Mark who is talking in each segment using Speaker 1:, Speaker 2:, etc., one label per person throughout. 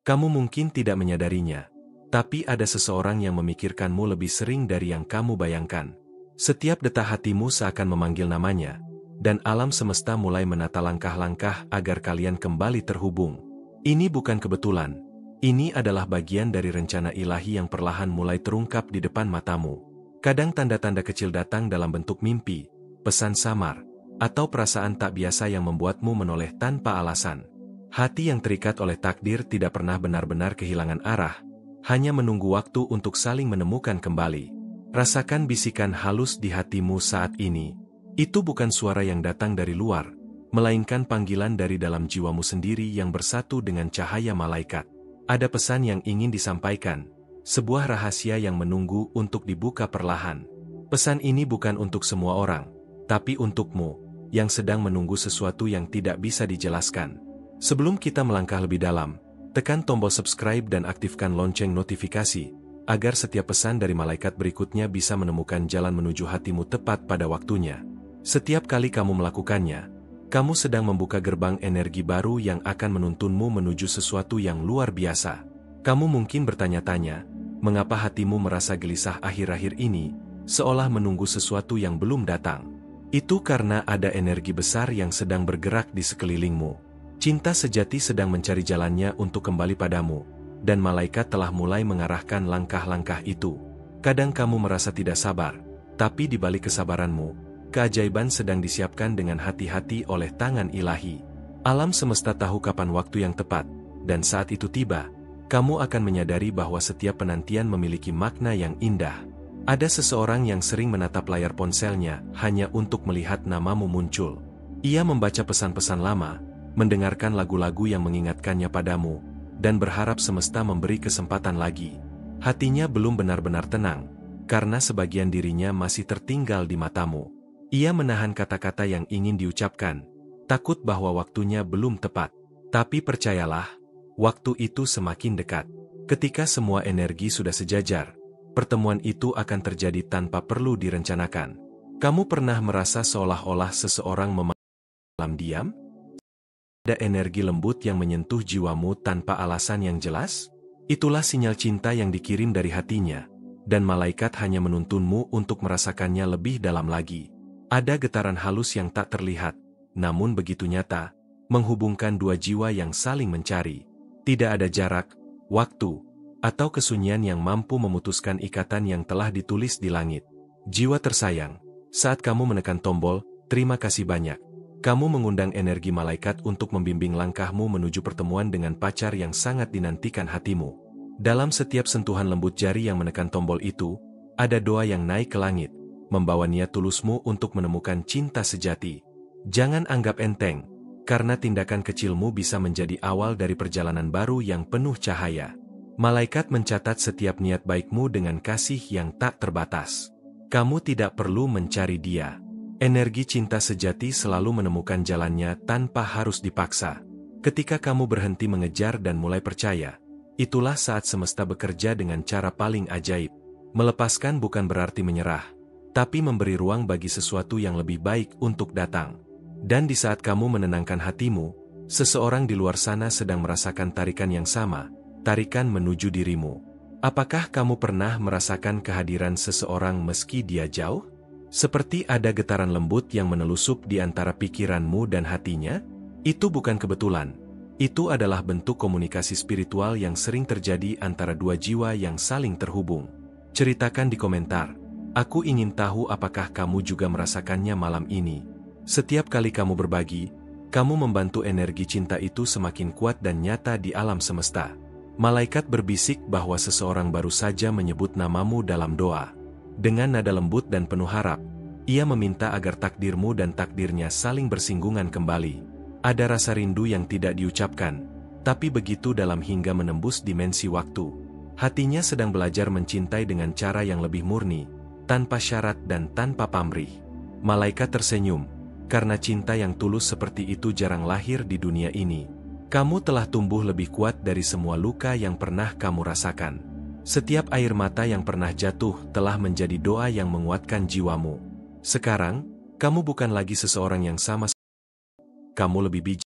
Speaker 1: Kamu mungkin tidak menyadarinya, tapi ada seseorang yang memikirkanmu lebih sering dari yang kamu bayangkan. Setiap detak hatimu seakan memanggil namanya, dan alam semesta mulai menata langkah-langkah agar kalian kembali terhubung. Ini bukan kebetulan. Ini adalah bagian dari rencana ilahi yang perlahan mulai terungkap di depan matamu. Kadang tanda-tanda kecil datang dalam bentuk mimpi, pesan samar, atau perasaan tak biasa yang membuatmu menoleh tanpa alasan. Hati yang terikat oleh takdir tidak pernah benar-benar kehilangan arah, hanya menunggu waktu untuk saling menemukan kembali. Rasakan bisikan halus di hatimu saat ini. Itu bukan suara yang datang dari luar, melainkan panggilan dari dalam jiwamu sendiri yang bersatu dengan cahaya malaikat. Ada pesan yang ingin disampaikan, sebuah rahasia yang menunggu untuk dibuka perlahan. Pesan ini bukan untuk semua orang, tapi untukmu, yang sedang menunggu sesuatu yang tidak bisa dijelaskan. Sebelum kita melangkah lebih dalam, tekan tombol subscribe dan aktifkan lonceng notifikasi, agar setiap pesan dari malaikat berikutnya bisa menemukan jalan menuju hatimu tepat pada waktunya. Setiap kali kamu melakukannya, kamu sedang membuka gerbang energi baru yang akan menuntunmu menuju sesuatu yang luar biasa. Kamu mungkin bertanya-tanya, mengapa hatimu merasa gelisah akhir-akhir ini, seolah menunggu sesuatu yang belum datang. Itu karena ada energi besar yang sedang bergerak di sekelilingmu. Cinta sejati sedang mencari jalannya untuk kembali padamu, dan malaikat telah mulai mengarahkan langkah-langkah itu. Kadang kamu merasa tidak sabar, tapi di balik kesabaranmu, keajaiban sedang disiapkan dengan hati-hati oleh tangan ilahi. Alam semesta tahu kapan waktu yang tepat, dan saat itu tiba, kamu akan menyadari bahwa setiap penantian memiliki makna yang indah. Ada seseorang yang sering menatap layar ponselnya hanya untuk melihat namamu muncul. Ia membaca pesan-pesan lama, mendengarkan lagu-lagu yang mengingatkannya padamu, dan berharap semesta memberi kesempatan lagi. Hatinya belum benar-benar tenang, karena sebagian dirinya masih tertinggal di matamu. Ia menahan kata-kata yang ingin diucapkan, takut bahwa waktunya belum tepat. Tapi percayalah, waktu itu semakin dekat. Ketika semua energi sudah sejajar, pertemuan itu akan terjadi tanpa perlu direncanakan. Kamu pernah merasa seolah-olah seseorang dalam diam? Ada energi lembut yang menyentuh jiwamu tanpa alasan yang jelas? Itulah sinyal cinta yang dikirim dari hatinya, dan malaikat hanya menuntunmu untuk merasakannya lebih dalam lagi. Ada getaran halus yang tak terlihat, namun begitu nyata, menghubungkan dua jiwa yang saling mencari. Tidak ada jarak, waktu, atau kesunyian yang mampu memutuskan ikatan yang telah ditulis di langit. Jiwa tersayang, saat kamu menekan tombol, terima kasih banyak. Kamu mengundang energi malaikat untuk membimbing langkahmu menuju pertemuan dengan pacar yang sangat dinantikan hatimu. Dalam setiap sentuhan lembut jari yang menekan tombol itu, ada doa yang naik ke langit, membawa niat tulusmu untuk menemukan cinta sejati. Jangan anggap enteng, karena tindakan kecilmu bisa menjadi awal dari perjalanan baru yang penuh cahaya. Malaikat mencatat setiap niat baikmu dengan kasih yang tak terbatas. Kamu tidak perlu mencari dia. Energi cinta sejati selalu menemukan jalannya tanpa harus dipaksa. Ketika kamu berhenti mengejar dan mulai percaya, itulah saat semesta bekerja dengan cara paling ajaib. Melepaskan bukan berarti menyerah, tapi memberi ruang bagi sesuatu yang lebih baik untuk datang. Dan di saat kamu menenangkan hatimu, seseorang di luar sana sedang merasakan tarikan yang sama, tarikan menuju dirimu. Apakah kamu pernah merasakan kehadiran seseorang meski dia jauh? Seperti ada getaran lembut yang menelusup di antara pikiranmu dan hatinya? Itu bukan kebetulan. Itu adalah bentuk komunikasi spiritual yang sering terjadi antara dua jiwa yang saling terhubung. Ceritakan di komentar. Aku ingin tahu apakah kamu juga merasakannya malam ini. Setiap kali kamu berbagi, kamu membantu energi cinta itu semakin kuat dan nyata di alam semesta. Malaikat berbisik bahwa seseorang baru saja menyebut namamu dalam doa. Dengan nada lembut dan penuh harap, ia meminta agar takdirmu dan takdirnya saling bersinggungan kembali. Ada rasa rindu yang tidak diucapkan, tapi begitu dalam hingga menembus dimensi waktu. Hatinya sedang belajar mencintai dengan cara yang lebih murni, tanpa syarat dan tanpa pamrih. Malaikat tersenyum, karena cinta yang tulus seperti itu jarang lahir di dunia ini. Kamu telah tumbuh lebih kuat dari semua luka yang pernah kamu rasakan. Setiap air mata yang pernah jatuh telah menjadi doa yang menguatkan jiwamu. Sekarang, kamu bukan lagi seseorang yang sama. Kamu lebih bijak,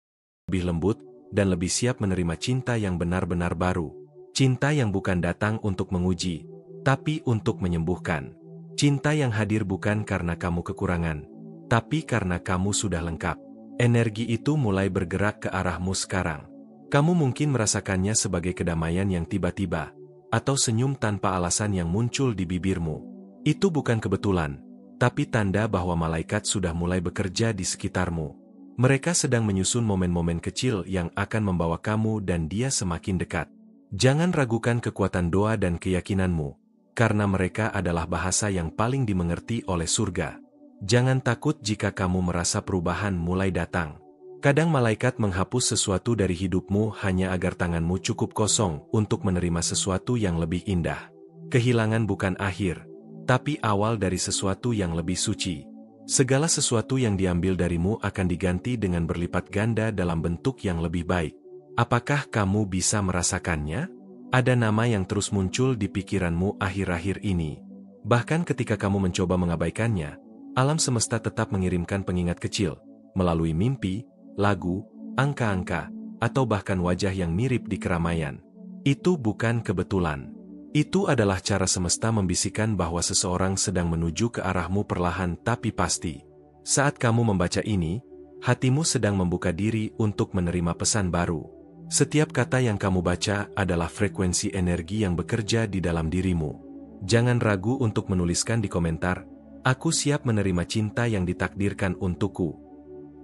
Speaker 1: lebih lembut, dan lebih siap menerima cinta yang benar-benar baru. Cinta yang bukan datang untuk menguji, tapi untuk menyembuhkan. Cinta yang hadir bukan karena kamu kekurangan, tapi karena kamu sudah lengkap. Energi itu mulai bergerak ke arahmu sekarang. Kamu mungkin merasakannya sebagai kedamaian yang tiba-tiba, atau senyum tanpa alasan yang muncul di bibirmu. Itu bukan kebetulan, tapi tanda bahwa malaikat sudah mulai bekerja di sekitarmu. Mereka sedang menyusun momen-momen kecil yang akan membawa kamu dan dia semakin dekat. Jangan ragukan kekuatan doa dan keyakinanmu, karena mereka adalah bahasa yang paling dimengerti oleh surga. Jangan takut jika kamu merasa perubahan mulai datang. Kadang malaikat menghapus sesuatu dari hidupmu hanya agar tanganmu cukup kosong untuk menerima sesuatu yang lebih indah. Kehilangan bukan akhir, tapi awal dari sesuatu yang lebih suci. Segala sesuatu yang diambil darimu akan diganti dengan berlipat ganda dalam bentuk yang lebih baik. Apakah kamu bisa merasakannya? Ada nama yang terus muncul di pikiranmu akhir-akhir ini. Bahkan ketika kamu mencoba mengabaikannya, alam semesta tetap mengirimkan pengingat kecil, melalui mimpi, lagu, angka-angka, atau bahkan wajah yang mirip di keramaian. Itu bukan kebetulan. Itu adalah cara semesta membisikkan bahwa seseorang sedang menuju ke arahmu perlahan tapi pasti. Saat kamu membaca ini, hatimu sedang membuka diri untuk menerima pesan baru. Setiap kata yang kamu baca adalah frekuensi energi yang bekerja di dalam dirimu. Jangan ragu untuk menuliskan di komentar, "Aku siap menerima cinta yang ditakdirkan untukku."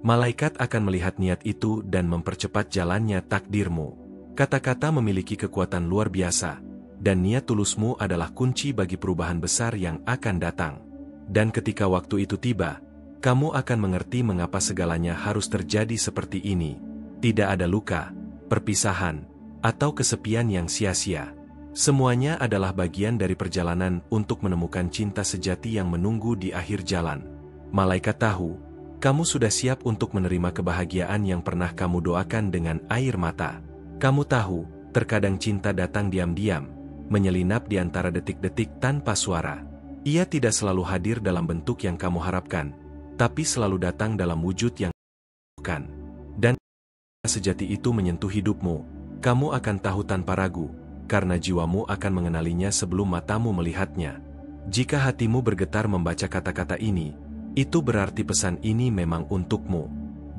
Speaker 1: Malaikat akan melihat niat itu dan mempercepat jalannya takdirmu. Kata-kata memiliki kekuatan luar biasa, dan niat tulusmu adalah kunci bagi perubahan besar yang akan datang. Dan ketika waktu itu tiba, kamu akan mengerti mengapa segalanya harus terjadi seperti ini. Tidak ada luka, perpisahan, atau kesepian yang sia-sia. Semuanya adalah bagian dari perjalanan untuk menemukan cinta sejati yang menunggu di akhir jalan. Malaikat tahu, kamu sudah siap untuk menerima kebahagiaan yang pernah kamu doakan dengan air mata. Kamu tahu, terkadang cinta datang diam-diam, menyelinap di antara detik-detik tanpa suara. Ia tidak selalu hadir dalam bentuk yang kamu harapkan, tapi selalu datang dalam wujud yang bukan. Dan sejati itu menyentuh hidupmu, kamu akan tahu tanpa ragu, karena jiwamu akan mengenalinya sebelum matamu melihatnya. Jika hatimu bergetar membaca kata-kata ini, itu berarti pesan ini memang untukmu.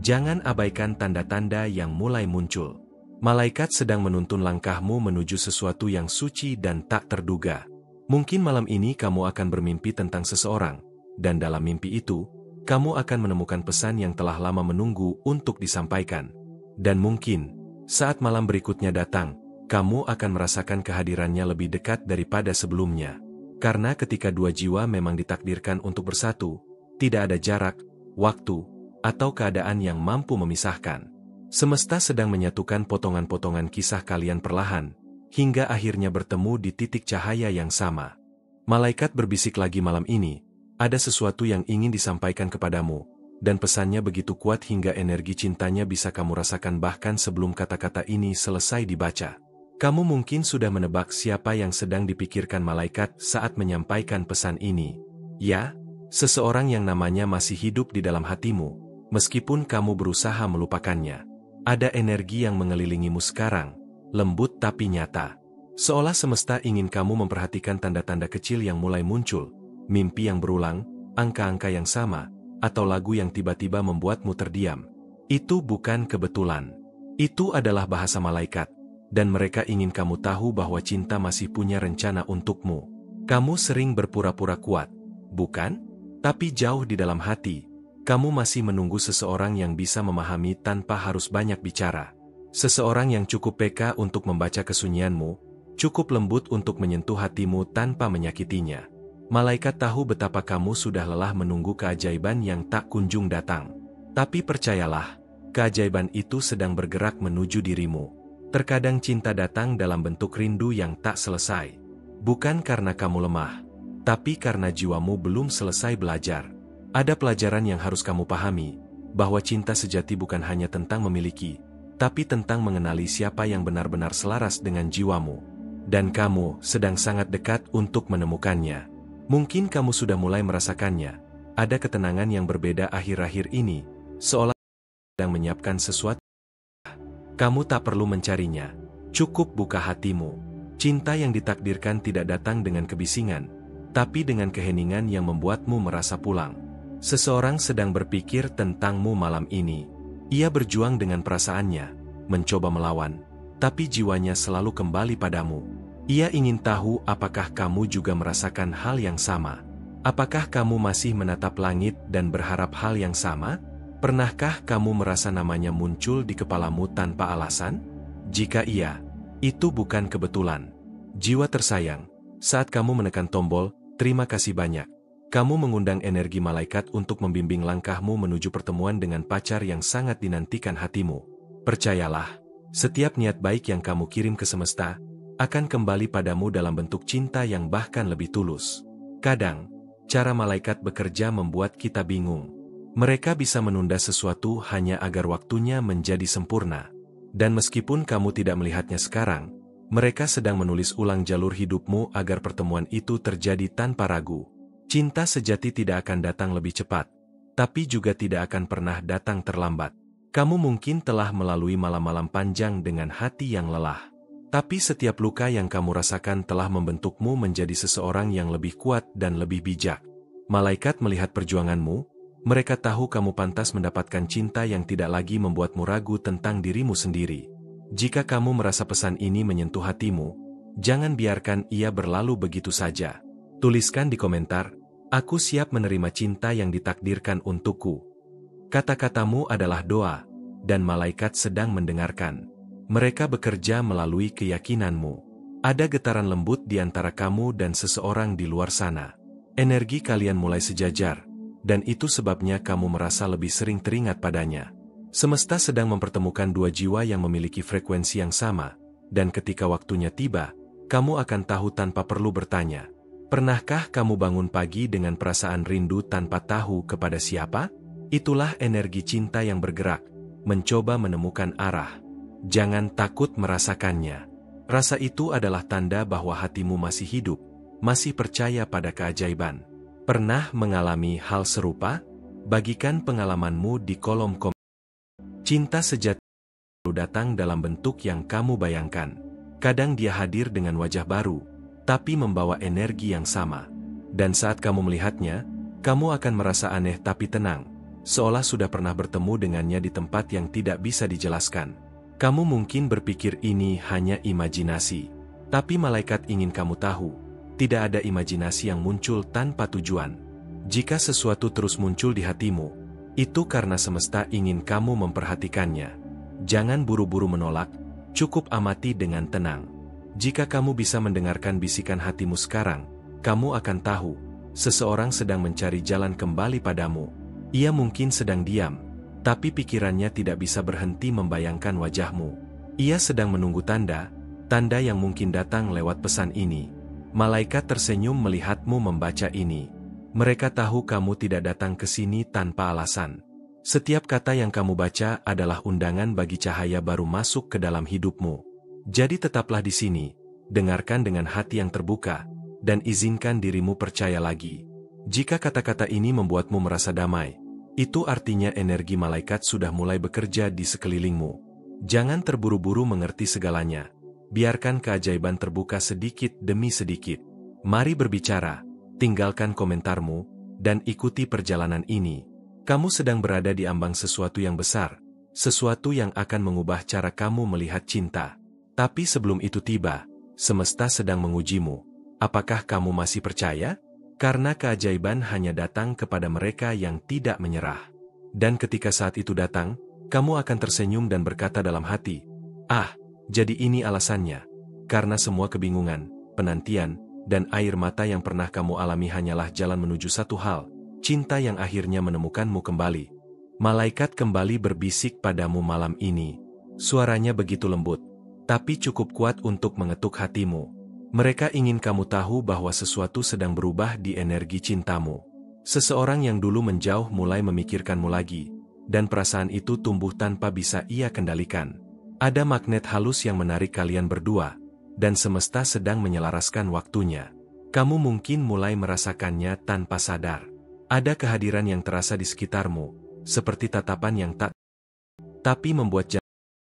Speaker 1: Jangan abaikan tanda-tanda yang mulai muncul. Malaikat sedang menuntun langkahmu menuju sesuatu yang suci dan tak terduga. Mungkin malam ini kamu akan bermimpi tentang seseorang, dan dalam mimpi itu, kamu akan menemukan pesan yang telah lama menunggu untuk disampaikan. Dan mungkin, saat malam berikutnya datang, kamu akan merasakan kehadirannya lebih dekat daripada sebelumnya. Karena ketika dua jiwa memang ditakdirkan untuk bersatu, tidak ada jarak, waktu, atau keadaan yang mampu memisahkan. Semesta sedang menyatukan potongan-potongan kisah kalian perlahan, hingga akhirnya bertemu di titik cahaya yang sama. Malaikat berbisik lagi malam ini, ada sesuatu yang ingin disampaikan kepadamu, dan pesannya begitu kuat hingga energi cintanya bisa kamu rasakan bahkan sebelum kata-kata ini selesai dibaca. Kamu mungkin sudah menebak siapa yang sedang dipikirkan malaikat saat menyampaikan pesan ini. Ya, seseorang yang namanya masih hidup di dalam hatimu, meskipun kamu berusaha melupakannya. Ada energi yang mengelilingimu sekarang, lembut tapi nyata. Seolah semesta ingin kamu memperhatikan tanda-tanda kecil yang mulai muncul, mimpi yang berulang, angka-angka yang sama, atau lagu yang tiba-tiba membuatmu terdiam. Itu bukan kebetulan. Itu adalah bahasa malaikat, dan mereka ingin kamu tahu bahwa cinta masih punya rencana untukmu. Kamu sering berpura-pura kuat, bukan? Tapi jauh di dalam hati, kamu masih menunggu seseorang yang bisa memahami tanpa harus banyak bicara. Seseorang yang cukup peka untuk membaca kesunyianmu, cukup lembut untuk menyentuh hatimu tanpa menyakitinya. Malaikat tahu betapa kamu sudah lelah menunggu keajaiban yang tak kunjung datang. Tapi percayalah, keajaiban itu sedang bergerak menuju dirimu. Terkadang cinta datang dalam bentuk rindu yang tak selesai. Bukan karena kamu lemah, tapi karena jiwamu belum selesai belajar. Ada pelajaran yang harus kamu pahami, bahwa cinta sejati bukan hanya tentang memiliki, tapi tentang mengenali siapa yang benar-benar selaras dengan jiwamu. Dan kamu sedang sangat dekat untuk menemukannya. Mungkin kamu sudah mulai merasakannya. Ada ketenangan yang berbeda akhir-akhir ini, seolah sedang menyiapkan sesuatu. Kamu tak perlu mencarinya. Cukup buka hatimu. Cinta yang ditakdirkan tidak datang dengan kebisingan, tapi dengan keheningan yang membuatmu merasa pulang. Seseorang sedang berpikir tentangmu malam ini. Ia berjuang dengan perasaannya, mencoba melawan, tapi jiwanya selalu kembali padamu. Ia ingin tahu apakah kamu juga merasakan hal yang sama. Apakah kamu masih menatap langit dan berharap hal yang sama? Pernahkah kamu merasa namanya muncul di kepalamu tanpa alasan? Jika iya, itu bukan kebetulan. Jiwa tersayang, saat kamu menekan tombol, terima kasih banyak. Kamu mengundang energi malaikat untuk membimbing langkahmu menuju pertemuan dengan pacar yang sangat dinantikan hatimu. Percayalah, setiap niat baik yang kamu kirim ke semesta, akan kembali padamu dalam bentuk cinta yang bahkan lebih tulus. Kadang, cara malaikat bekerja membuat kita bingung. Mereka bisa menunda sesuatu hanya agar waktunya menjadi sempurna. Dan meskipun kamu tidak melihatnya sekarang, mereka sedang menulis ulang jalur hidupmu agar pertemuan itu terjadi tanpa ragu. Cinta sejati tidak akan datang lebih cepat, tapi juga tidak akan pernah datang terlambat. Kamu mungkin telah melalui malam-malam panjang dengan hati yang lelah. Tapi setiap luka yang kamu rasakan telah membentukmu menjadi seseorang yang lebih kuat dan lebih bijak. Malaikat melihat perjuanganmu, mereka tahu kamu pantas mendapatkan cinta yang tidak lagi membuatmu ragu tentang dirimu sendiri. Jika kamu merasa pesan ini menyentuh hatimu, jangan biarkan ia berlalu begitu saja. Tuliskan di komentar, "Aku siap menerima cinta yang ditakdirkan untukku." Kata-katamu adalah doa, dan malaikat sedang mendengarkan. Mereka bekerja melalui keyakinanmu. Ada getaran lembut di antara kamu dan seseorang di luar sana. Energi kalian mulai sejajar, dan itu sebabnya kamu merasa lebih sering teringat padanya. Semesta sedang mempertemukan dua jiwa yang memiliki frekuensi yang sama, dan ketika waktunya tiba, kamu akan tahu tanpa perlu bertanya. Pernahkah kamu bangun pagi dengan perasaan rindu tanpa tahu kepada siapa? Itulah energi cinta yang bergerak, mencoba menemukan arah. Jangan takut merasakannya. Rasa itu adalah tanda bahwa hatimu masih hidup, masih percaya pada keajaiban. Pernah mengalami hal serupa? Bagikan pengalamanmu di kolom komentar. Cinta sejati datang dalam bentuk yang kamu bayangkan. Kadang dia hadir dengan wajah baru, tapi membawa energi yang sama. Dan saat kamu melihatnya, kamu akan merasa aneh tapi tenang, seolah sudah pernah bertemu dengannya di tempat yang tidak bisa dijelaskan. Kamu mungkin berpikir ini hanya imajinasi, tapi malaikat ingin kamu tahu, tidak ada imajinasi yang muncul tanpa tujuan. Jika sesuatu terus muncul di hatimu, itu karena semesta ingin kamu memperhatikannya. Jangan buru-buru menolak, cukup amati dengan tenang. Jika kamu bisa mendengarkan bisikan hatimu sekarang, kamu akan tahu, seseorang sedang mencari jalan kembali padamu. Ia mungkin sedang diam, tapi pikirannya tidak bisa berhenti membayangkan wajahmu. Ia sedang menunggu tanda yang mungkin datang lewat pesan ini. Malaikat tersenyum melihatmu membaca ini. Mereka tahu kamu tidak datang ke sini tanpa alasan. Setiap kata yang kamu baca adalah undangan bagi cahaya baru masuk ke dalam hidupmu. Jadi tetaplah di sini, dengarkan dengan hati yang terbuka, dan izinkan dirimu percaya lagi. Jika kata-kata ini membuatmu merasa damai, itu artinya energi malaikat sudah mulai bekerja di sekelilingmu. Jangan terburu-buru mengerti segalanya. Biarkan keajaiban terbuka sedikit demi sedikit. Mari berbicara, tinggalkan komentarmu, dan ikuti perjalanan ini. Kamu sedang berada di ambang sesuatu yang besar, sesuatu yang akan mengubah cara kamu melihat cinta. Tapi sebelum itu tiba, semesta sedang mengujimu. Apakah kamu masih percaya? Karena keajaiban hanya datang kepada mereka yang tidak menyerah. Dan ketika saat itu datang, kamu akan tersenyum dan berkata dalam hati, "Ah, jadi ini alasannya." Karena semua kebingungan, penantian, dan air mata yang pernah kamu alami hanyalah jalan menuju satu hal, cinta yang akhirnya menemukanmu kembali. Malaikat kembali berbisik padamu malam ini. Suaranya begitu lembut, tapi cukup kuat untuk mengetuk hatimu. Mereka ingin kamu tahu bahwa sesuatu sedang berubah di energi cintamu. Seseorang yang dulu menjauh mulai memikirkanmu lagi, dan perasaan itu tumbuh tanpa bisa ia kendalikan. Ada magnet halus yang menarik kalian berdua, dan semesta sedang menyelaraskan waktunya. Kamu mungkin mulai merasakannya tanpa sadar. Ada kehadiran yang terasa di sekitarmu, seperti tatapan yang tak tapi membuat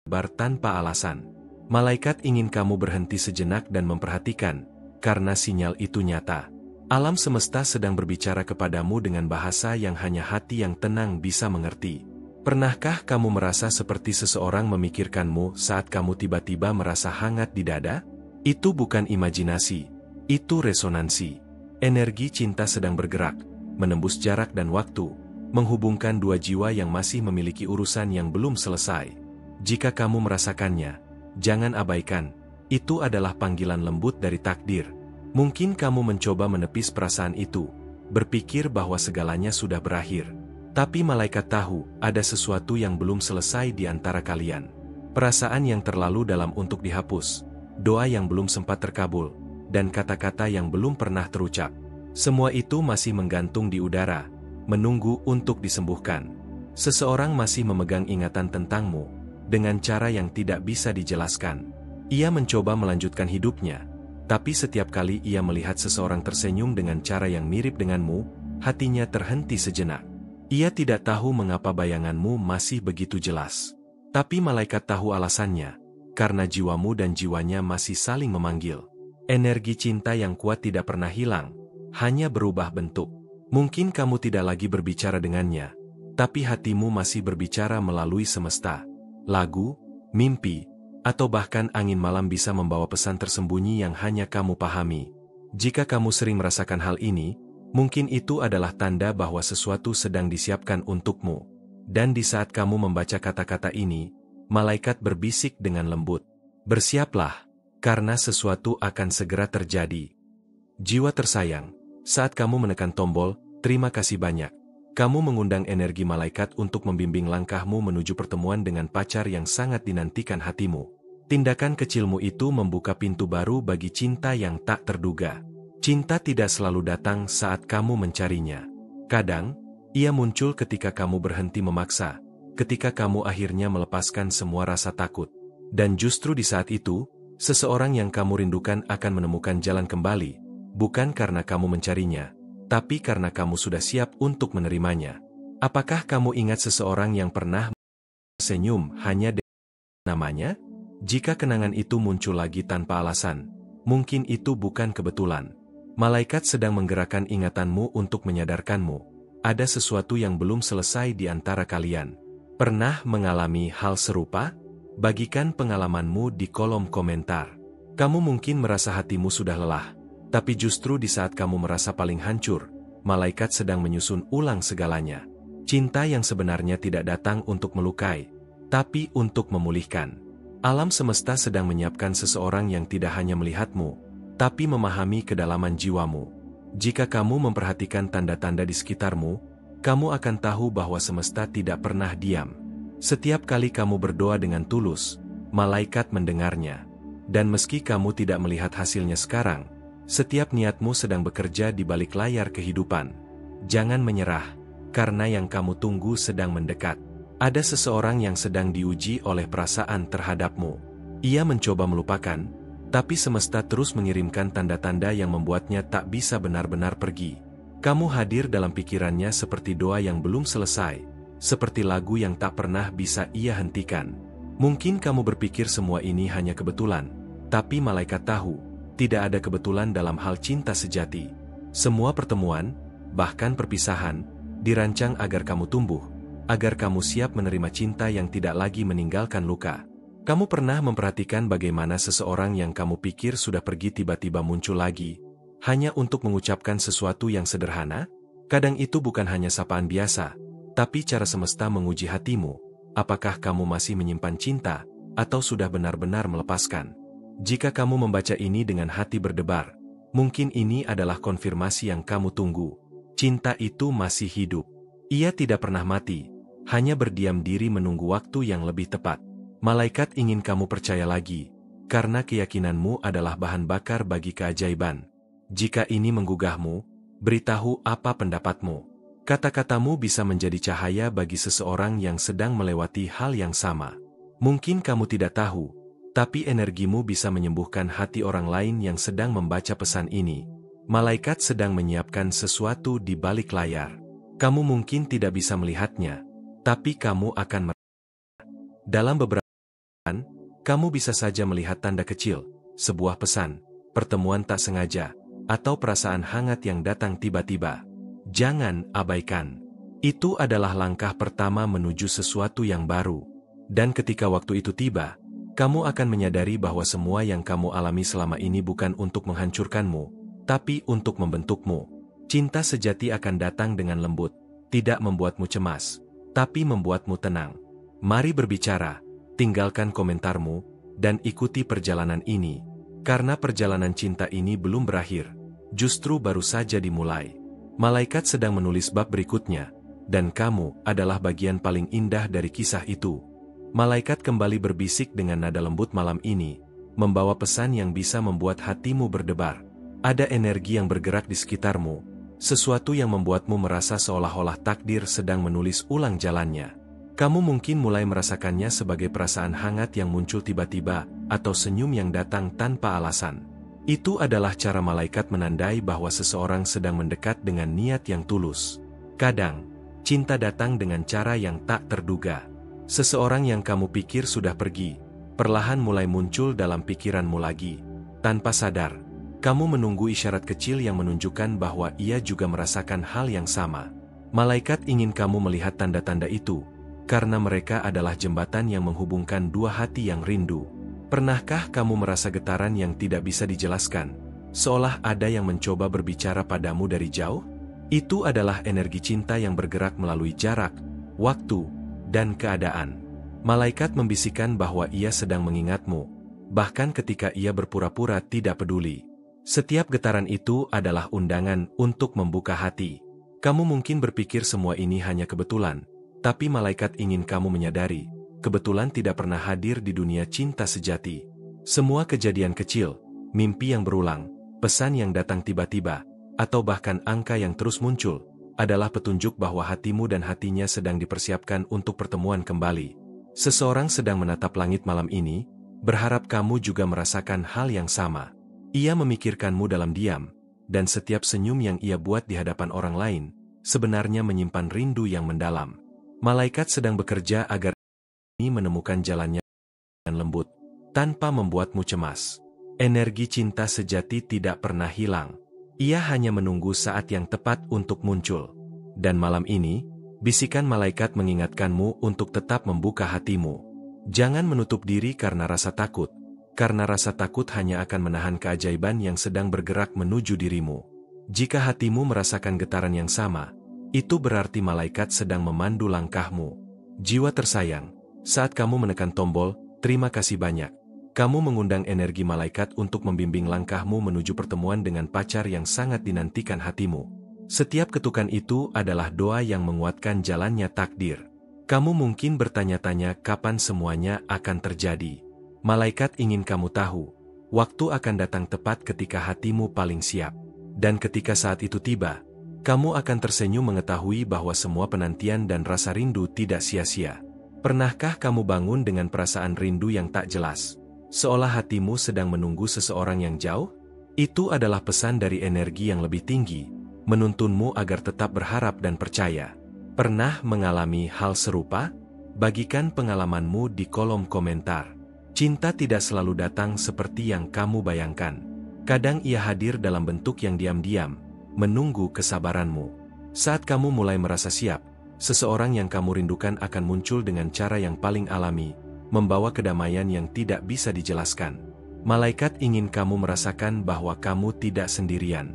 Speaker 1: berdebar tanpa alasan. Malaikat ingin kamu berhenti sejenak dan memperhatikan, karena sinyal itu nyata. Alam semesta sedang berbicara kepadamu dengan bahasa yang hanya hati yang tenang bisa mengerti. Pernahkah kamu merasa seperti seseorang memikirkanmu saat kamu tiba-tiba merasa hangat di dada? Itu bukan imajinasi, itu resonansi. Energi cinta sedang bergerak, menembus jarak dan waktu, menghubungkan dua jiwa yang masih memiliki urusan yang belum selesai. Jika kamu merasakannya, jangan abaikan, itu adalah panggilan lembut dari takdir. Mungkin kamu mencoba menepis perasaan itu, berpikir bahwa segalanya sudah berakhir. Tapi malaikat tahu, ada sesuatu yang belum selesai di antara kalian. Perasaan yang terlalu dalam untuk dihapus, doa yang belum sempat terkabul, dan kata-kata yang belum pernah terucap. Semua itu masih menggantung di udara, menunggu untuk disembuhkan. Seseorang masih memegang ingatan tentangmu, dengan cara yang tidak bisa dijelaskan. Ia mencoba melanjutkan hidupnya, tapi setiap kali ia melihat seseorang tersenyum dengan cara yang mirip denganmu, hatinya terhenti sejenak. Ia tidak tahu mengapa bayanganmu masih begitu jelas. Tapi malaikat tahu alasannya, karena jiwamu dan jiwanya masih saling memanggil. Energi cinta yang kuat tidak pernah hilang, hanya berubah bentuk. Mungkin kamu tidak lagi berbicara dengannya, tapi hatimu masih berbicara melalui semesta. Lagu, mimpi, atau bahkan angin malam bisa membawa pesan tersembunyi yang hanya kamu pahami. Jika kamu sering merasakan hal ini, mungkin itu adalah tanda bahwa sesuatu sedang disiapkan untukmu. Dan di saat kamu membaca kata-kata ini, malaikat berbisik dengan lembut. Bersiaplah, karena sesuatu akan segera terjadi. Jiwa tersayang, saat kamu menekan tombol, terima kasih banyak. Kamu mengundang energi malaikat untuk membimbing langkahmu menuju pertemuan dengan pacar yang sangat dinantikan hatimu. Tindakan kecilmu itu membuka pintu baru bagi cinta yang tak terduga. Cinta tidak selalu datang saat kamu mencarinya. Kadang, ia muncul ketika kamu berhenti memaksa, ketika kamu akhirnya melepaskan semua rasa takut. Dan justru di saat itu, seseorang yang kamu rindukan akan menemukan jalan kembali, bukan karena kamu mencarinya, tapi karena kamu sudah siap untuk menerimanya. Apakah kamu ingat seseorang yang pernah senyum hanya dengan namanya? Jika kenangan itu muncul lagi tanpa alasan, mungkin itu bukan kebetulan. Malaikat sedang menggerakkan ingatanmu untuk menyadarkanmu. Ada sesuatu yang belum selesai di antara kalian. Pernah mengalami hal serupa? Bagikan pengalamanmu di kolom komentar. Kamu mungkin merasa hatimu sudah lelah, tapi justru di saat kamu merasa paling hancur, malaikat sedang menyusun ulang segalanya. Cinta yang sebenarnya tidak datang untuk melukai, tapi untuk memulihkan. Alam semesta sedang menyiapkan seseorang yang tidak hanya melihatmu, tapi memahami kedalaman jiwamu. Jika kamu memperhatikan tanda-tanda di sekitarmu, kamu akan tahu bahwa semesta tidak pernah diam. Setiap kali kamu berdoa dengan tulus, malaikat mendengarnya. Dan meski kamu tidak melihat hasilnya sekarang, setiap niatmu sedang bekerja di balik layar kehidupan. Jangan menyerah, karena yang kamu tunggu sedang mendekat. Ada seseorang yang sedang diuji oleh perasaan terhadapmu. Ia mencoba melupakan, tapi semesta terus mengirimkan tanda-tanda yang membuatnya tak bisa benar-benar pergi. Kamu hadir dalam pikirannya seperti doa yang belum selesai, seperti lagu yang tak pernah bisa ia hentikan. Mungkin kamu berpikir semua ini hanya kebetulan, tapi malaikat tahu, tidak ada kebetulan dalam hal cinta sejati. Semua pertemuan, bahkan perpisahan, dirancang agar kamu tumbuh, agar kamu siap menerima cinta yang tidak lagi meninggalkan luka. Kamu pernah memperhatikan bagaimana seseorang yang kamu pikir sudah pergi tiba-tiba muncul lagi, hanya untuk mengucapkan sesuatu yang sederhana? Kadang itu bukan hanya sapaan biasa, tapi cara semesta menguji hatimu. Apakah kamu masih menyimpan cinta, atau sudah benar-benar melepaskan? Jika kamu membaca ini dengan hati berdebar, mungkin ini adalah konfirmasi yang kamu tunggu. Cinta itu masih hidup. Ia tidak pernah mati, hanya berdiam diri menunggu waktu yang lebih tepat. Malaikat ingin kamu percaya lagi, karena keyakinanmu adalah bahan bakar bagi keajaiban. Jika ini menggugahmu, beritahu apa pendapatmu. Kata-katamu bisa menjadi cahaya bagi seseorang yang sedang melewati hal yang sama. Mungkin kamu tidak tahu, tapi energimu bisa menyembuhkan hati orang lain yang sedang membaca pesan ini. Malaikat sedang menyiapkan sesuatu di balik layar. Kamu mungkin tidak bisa melihatnya, tapi kamu akan dalam beberapa Kamu bisa saja melihat tanda kecil, sebuah pesan, pertemuan tak sengaja, atau perasaan hangat yang datang tiba-tiba. Jangan abaikan. Itu adalah langkah pertama menuju sesuatu yang baru. Dan ketika waktu itu tiba, kamu akan menyadari bahwa semua yang kamu alami selama ini bukan untuk menghancurkanmu, tapi untuk membentukmu. Cinta sejati akan datang dengan lembut, tidak membuatmu cemas, tapi membuatmu tenang. Mari berbicara. Tinggalkan komentarmu, dan ikuti perjalanan ini. Karena perjalanan cinta ini belum berakhir, justru baru saja dimulai. Malaikat sedang menulis bab berikutnya, dan kamu adalah bagian paling indah dari kisah itu. Malaikat kembali berbisik dengan nada lembut malam ini, membawa pesan yang bisa membuat hatimu berdebar. Ada energi yang bergerak di sekitarmu, sesuatu yang membuatmu merasa seolah-olah takdir sedang menulis ulang jalannya. Kamu mungkin mulai merasakannya sebagai perasaan hangat yang muncul tiba-tiba, atau senyum yang datang tanpa alasan. Itu adalah cara malaikat menandai bahwa seseorang sedang mendekat dengan niat yang tulus. Kadang, cinta datang dengan cara yang tak terduga. Seseorang yang kamu pikir sudah pergi, perlahan mulai muncul dalam pikiranmu lagi. Tanpa sadar, kamu menunggu isyarat kecil yang menunjukkan bahwa ia juga merasakan hal yang sama. Malaikat ingin kamu melihat tanda-tanda itu, karena mereka adalah jembatan yang menghubungkan dua hati yang rindu. Pernahkah kamu merasa getaran yang tidak bisa dijelaskan, seolah ada yang mencoba berbicara padamu dari jauh? Itu adalah energi cinta yang bergerak melalui jarak, waktu, dan keadaan. Malaikat membisikkan bahwa ia sedang mengingatmu, bahkan ketika ia berpura-pura tidak peduli. Setiap getaran itu adalah undangan untuk membuka hati. Kamu mungkin berpikir semua ini hanya kebetulan, tapi malaikat ingin kamu menyadari, kebetulan tidak pernah hadir di dunia cinta sejati. Semua kejadian kecil, mimpi yang berulang, pesan yang datang tiba-tiba, atau bahkan angka yang terus muncul, adalah petunjuk bahwa hatimu dan hatinya sedang dipersiapkan untuk pertemuan kembali. Seseorang sedang menatap langit malam ini, berharap kamu juga merasakan hal yang sama. Ia memikirkanmu dalam diam, dan setiap senyum yang ia buat di hadapan orang lain, sebenarnya menyimpan rindu yang mendalam. Malaikat sedang bekerja agar ini menemukan jalannya dengan lembut, tanpa membuatmu cemas. Energi cinta sejati tidak pernah hilang. Ia hanya menunggu saat yang tepat untuk muncul. Dan malam ini, bisikan malaikat mengingatkanmu untuk tetap membuka hatimu. Jangan menutup diri karena rasa takut, karena rasa takut hanya akan menahan keajaiban yang sedang bergerak menuju dirimu. Jika hatimu merasakan getaran yang sama, itu berarti malaikat sedang memandu langkahmu. Jiwa tersayang, saat kamu menekan tombol, terima kasih banyak. Kamu mengundang energi malaikat untuk membimbing langkahmu menuju pertemuan dengan pacar yang sangat dinantikan hatimu. Setiap ketukan itu adalah doa yang menguatkan jalannya takdir. Kamu mungkin bertanya-tanya kapan semuanya akan terjadi. Malaikat ingin kamu tahu, waktu akan datang tepat ketika hatimu paling siap. Dan ketika saat itu tiba, kamu akan tersenyum mengetahui bahwa semua penantian dan rasa rindu tidak sia-sia. Pernahkah kamu bangun dengan perasaan rindu yang tak jelas, seolah hatimu sedang menunggu seseorang yang jauh? Itu adalah pesan dari energi yang lebih tinggi, menuntunmu agar tetap berharap dan percaya. Pernah mengalami hal serupa? Bagikan pengalamanmu di kolom komentar. Cinta tidak selalu datang seperti yang kamu bayangkan. Kadang ia hadir dalam bentuk yang diam-diam, menunggu kesabaranmu. Saat kamu mulai merasa siap, seseorang yang kamu rindukan akan muncul dengan cara yang paling alami, membawa kedamaian yang tidak bisa dijelaskan. Malaikat ingin kamu merasakan bahwa kamu tidak sendirian.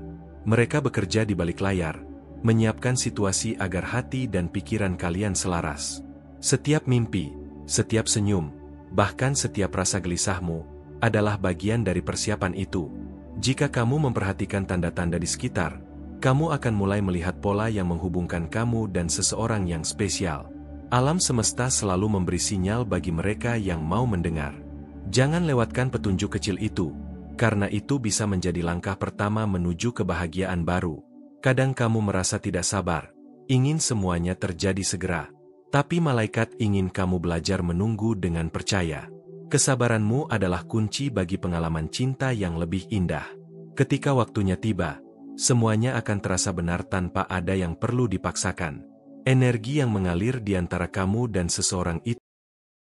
Speaker 1: Mereka bekerja di balik layar, menyiapkan situasi agar hati dan pikiran kalian selaras. Setiap mimpi, setiap senyum, bahkan setiap rasa gelisahmu, adalah bagian dari persiapan itu. Jika kamu memperhatikan tanda-tanda di sekitar, kamu akan mulai melihat pola yang menghubungkan kamu dan seseorang yang spesial. Alam semesta selalu memberi sinyal bagi mereka yang mau mendengar. Jangan lewatkan petunjuk kecil itu, karena itu bisa menjadi langkah pertama menuju kebahagiaan baru. Kadang kamu merasa tidak sabar, ingin semuanya terjadi segera. Tapi malaikat ingin kamu belajar menunggu dengan percaya. Kesabaranmu adalah kunci bagi pengalaman cinta yang lebih indah. Ketika waktunya tiba, semuanya akan terasa benar tanpa ada yang perlu dipaksakan. Energi yang mengalir di antara kamu dan seseorang itu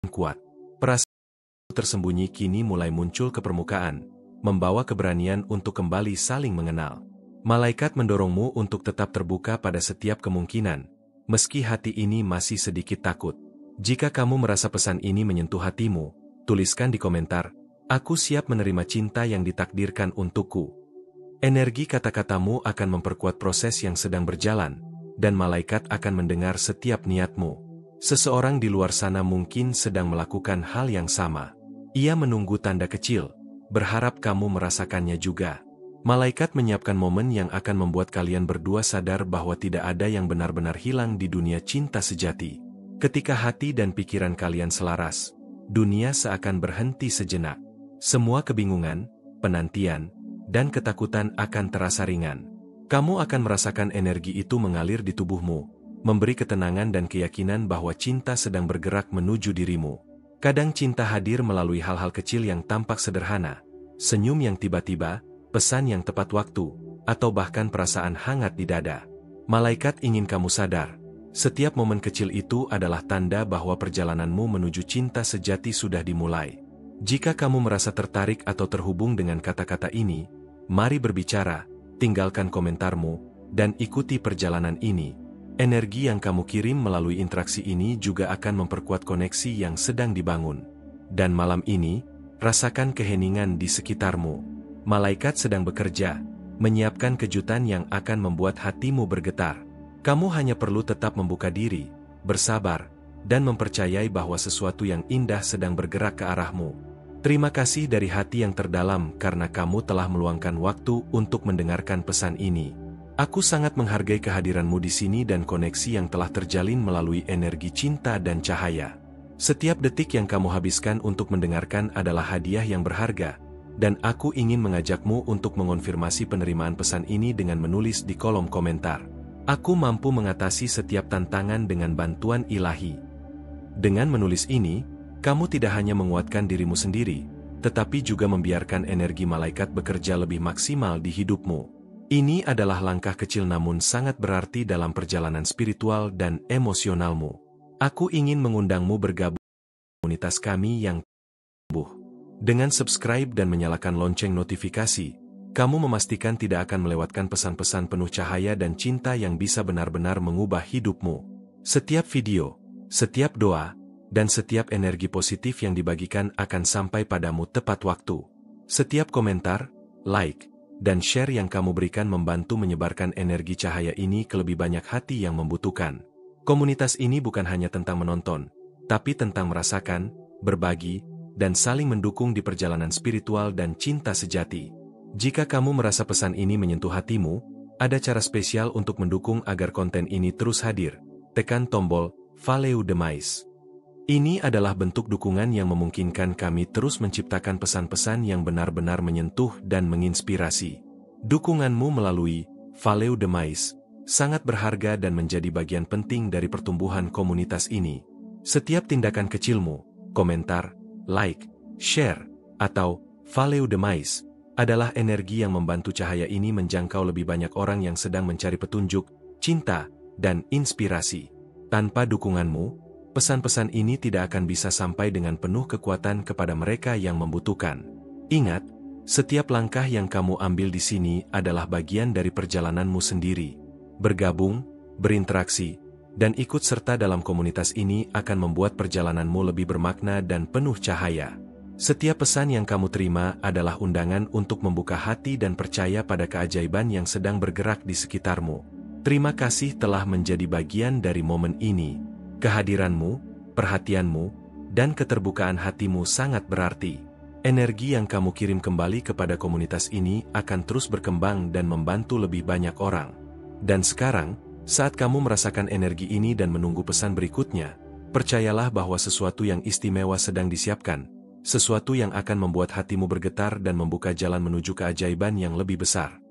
Speaker 1: kuat. Perasaan tersembunyi kini mulai muncul ke permukaan, membawa keberanian untuk kembali saling mengenal. Malaikat mendorongmu untuk tetap terbuka pada setiap kemungkinan, meski hati ini masih sedikit takut. Jika kamu merasa pesan ini menyentuh hatimu, tuliskan di komentar, "Aku siap menerima cinta yang ditakdirkan untukku." Energi kata-katamu akan memperkuat proses yang sedang berjalan, dan malaikat akan mendengar setiap niatmu. Seseorang di luar sana mungkin sedang melakukan hal yang sama. Ia menunggu tanda kecil, berharap kamu merasakannya juga. Malaikat menyiapkan momen yang akan membuat kalian berdua sadar bahwa tidak ada yang benar-benar hilang di dunia cinta sejati. Ketika hati dan pikiran kalian selaras, dunia seakan berhenti sejenak. Semua kebingungan, penantian, dan ketakutan akan terasa ringan. Kamu akan merasakan energi itu mengalir di tubuhmu, memberi ketenangan dan keyakinan bahwa cinta sedang bergerak menuju dirimu. Kadang cinta hadir melalui hal-hal kecil yang tampak sederhana, senyum yang tiba-tiba, pesan yang tepat waktu, atau bahkan perasaan hangat di dada. Malaikat ingin kamu sadar, setiap momen kecil itu adalah tanda bahwa perjalananmu menuju cinta sejati sudah dimulai. Jika kamu merasa tertarik atau terhubung dengan kata-kata ini, mari berbicara, tinggalkan komentarmu, dan ikuti perjalanan ini. Energi yang kamu kirim melalui interaksi ini juga akan memperkuat koneksi yang sedang dibangun. Dan malam ini, rasakan keheningan di sekitarmu. Malaikat sedang bekerja, menyiapkan kejutan yang akan membuat hatimu bergetar. Kamu hanya perlu tetap membuka diri, bersabar, dan mempercayai bahwa sesuatu yang indah sedang bergerak ke arahmu. Terima kasih dari hati yang terdalam karena kamu telah meluangkan waktu untuk mendengarkan pesan ini. Aku sangat menghargai kehadiranmu di sini dan koneksi yang telah terjalin melalui energi cinta dan cahaya. Setiap detik yang kamu habiskan untuk mendengarkan adalah hadiah yang berharga, dan aku ingin mengajakmu untuk mengonfirmasi penerimaan pesan ini dengan menulis di kolom komentar. Aku mampu mengatasi setiap tantangan dengan bantuan ilahi. Dengan menulis ini, kamu tidak hanya menguatkan dirimu sendiri, tetapi juga membiarkan energi malaikat bekerja lebih maksimal di hidupmu. Ini adalah langkah kecil namun sangat berarti dalam perjalanan spiritual dan emosionalmu. Aku ingin mengundangmu bergabung di komunitas kami yang tumbuh. Dengan subscribe dan menyalakan lonceng notifikasi, kamu memastikan tidak akan melewatkan pesan-pesan penuh cahaya dan cinta yang bisa benar-benar mengubah hidupmu. Setiap video, setiap doa, dan setiap energi positif yang dibagikan akan sampai padamu tepat waktu. Setiap komentar, like, dan share yang kamu berikan membantu menyebarkan energi cahaya ini ke lebih banyak hati yang membutuhkan. Komunitas ini bukan hanya tentang menonton, tapi tentang merasakan, berbagi, dan saling mendukung di perjalanan spiritual dan cinta sejati. Jika kamu merasa pesan ini menyentuh hatimu, ada cara spesial untuk mendukung agar konten ini terus hadir. Tekan tombol Follow the Mais. Ini adalah bentuk dukungan yang memungkinkan kami terus menciptakan pesan-pesan yang benar-benar menyentuh dan menginspirasi. Dukunganmu melalui Follow the Mais sangat berharga dan menjadi bagian penting dari pertumbuhan komunitas ini. Setiap tindakan kecilmu, komentar, like, share, atau Follow the Mais adalah energi yang membantu cahaya ini menjangkau lebih banyak orang yang sedang mencari petunjuk, cinta, dan inspirasi. Tanpa dukunganmu, pesan-pesan ini tidak akan bisa sampai dengan penuh kekuatan kepada mereka yang membutuhkan. Ingat, setiap langkah yang kamu ambil di sini adalah bagian dari perjalananmu sendiri. Bergabung, berinteraksi, dan ikut serta dalam komunitas ini akan membuat perjalananmu lebih bermakna dan penuh cahaya. Setiap pesan yang kamu terima adalah undangan untuk membuka hati dan percaya pada keajaiban yang sedang bergerak di sekitarmu. Terima kasih telah menjadi bagian dari momen ini. Kehadiranmu, perhatianmu, dan keterbukaan hatimu sangat berarti. Energi yang kamu kirim kembali kepada komunitas ini akan terus berkembang dan membantu lebih banyak orang. Dan sekarang, saat kamu merasakan energi ini dan menunggu pesan berikutnya, percayalah bahwa sesuatu yang istimewa sedang disiapkan. Sesuatu yang akan membuat hatimu bergetar dan membuka jalan menuju keajaiban yang lebih besar.